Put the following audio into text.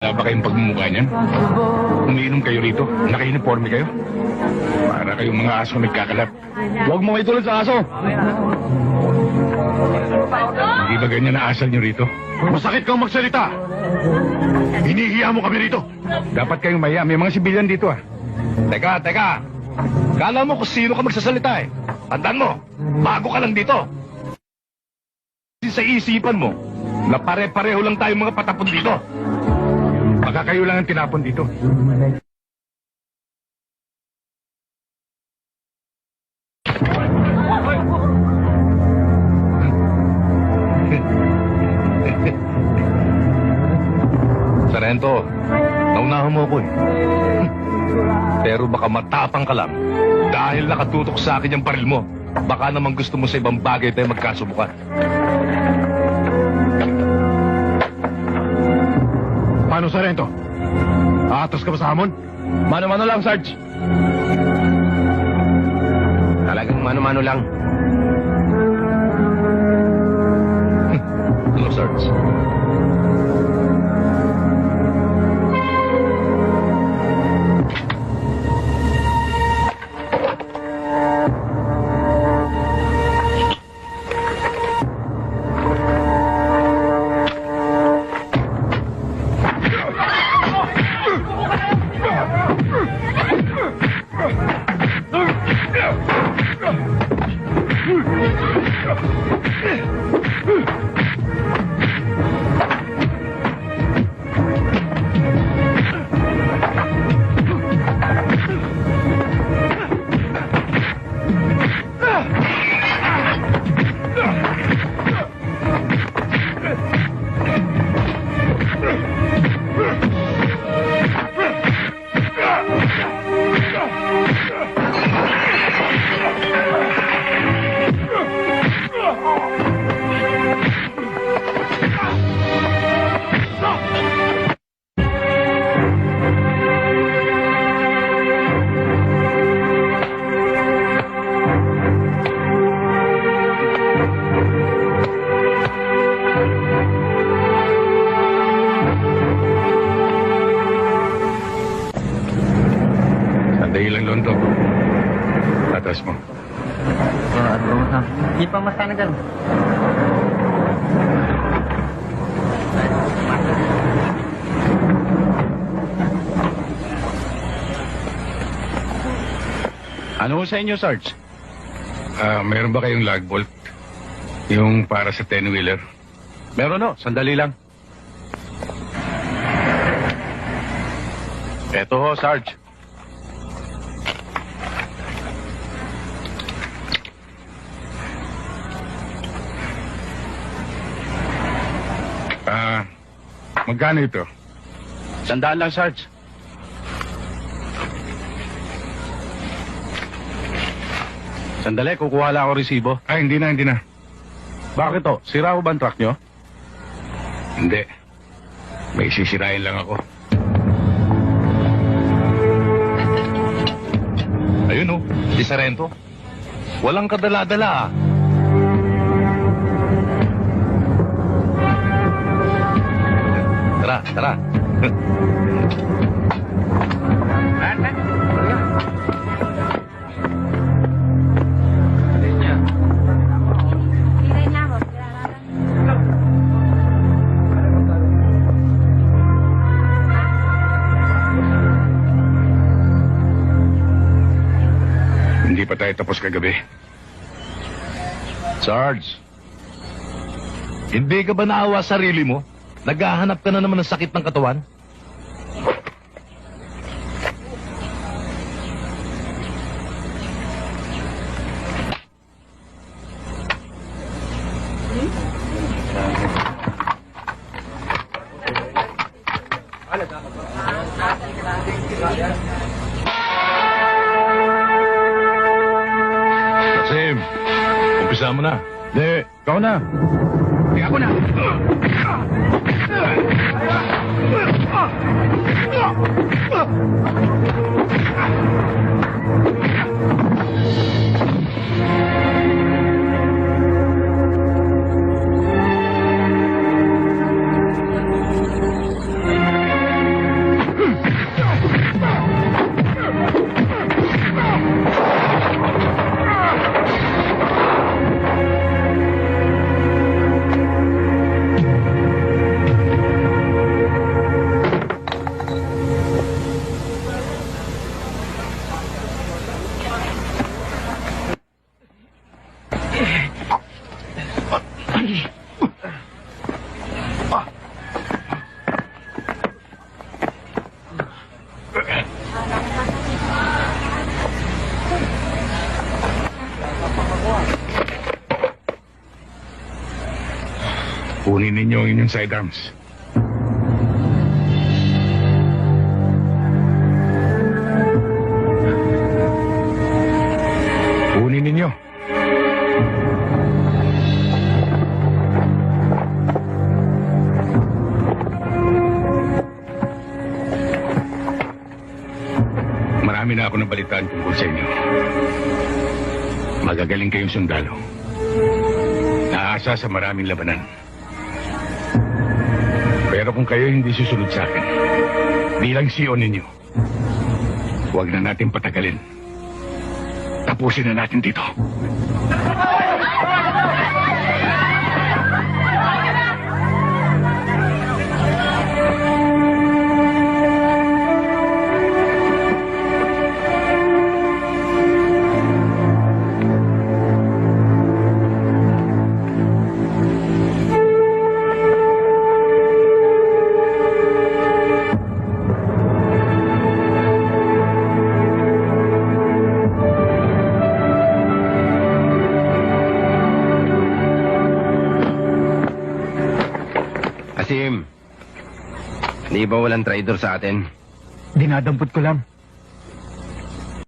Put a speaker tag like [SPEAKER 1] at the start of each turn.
[SPEAKER 1] Wala ba kayong pagmumukha niyan? Umiinom kayo rito, naka-uniforme kayo. Para kayong mga aso nagkakalat.
[SPEAKER 2] Huwag mo itulad sa aso.
[SPEAKER 1] Hindi ba ganyan na asal niyo rito?
[SPEAKER 2] Masakit kang magsalita. Hinihiya mo kami rito.
[SPEAKER 1] Dapat kayong maya, may mga sibilyan dito ah.
[SPEAKER 2] Teka. Kala mo kung sino ka magsasalita eh. Tandaan mo, bago ka lang dito. Sa isipan mo, na pare-pareho lang tayong mga patapon dito.
[SPEAKER 1] Baka kayo lang ang tinapon dito.
[SPEAKER 2] Sarento, naunahan mo ako eh. Pero baka matapang ka lang. Dahil nakatutok sa akin yung baril mo. Baka naman gusto mo sa ibang bagay tayo magkasubukan.
[SPEAKER 1] Paano, Sarento? Aatas ka ba sa hamon?
[SPEAKER 2] Mano-mano lang, Sarge. Talagang mano-mano lang. Hello, Sarge.
[SPEAKER 1] Ilang londo. Atas mo.
[SPEAKER 3] Hindi pa masanagan.
[SPEAKER 2] Ano sa inyo, Sarge?
[SPEAKER 1] Meron ba kayong lag bolt? Yung para sa 10-wheeler?
[SPEAKER 2] Meron no, sandali lang. Eto ho, Sarge.
[SPEAKER 1] Magkano ito?
[SPEAKER 2] Sandaan lang, Sarge. Sandali, kukuha lang ako resibo.
[SPEAKER 1] Ay, hindi na.
[SPEAKER 2] Bakit to? Sira ko ba ang truck nyo?
[SPEAKER 1] Hindi. May sisirain lang ako.
[SPEAKER 2] Ayun oh, si Sarento. Walang kadala-dala ah. Tara.
[SPEAKER 1] Hindi pa tayo tapos kagabi.
[SPEAKER 2] Sarge, hindi ka ba naawa sa sarili mo? Naghahanap ka na naman ng sakit ng katawan? Kasim, umpisa mo na.
[SPEAKER 1] Hindi, ikaw na. Hindi ako na. Kunin ninyo ang inyong sidearms. Kunin ninyo. Marami na ako nabalitaan tungkol sa inyo. Magagaling kayong sundalo. Naasa sa maraming labanan. Pero kung kayo hindi susunod sa akin, bilang CEO ninyo, huwag na natin patagalin. Tapusin na natin dito.
[SPEAKER 3] Asim, di ba walang traidor sa atin?
[SPEAKER 4] Dinadampot ko lang.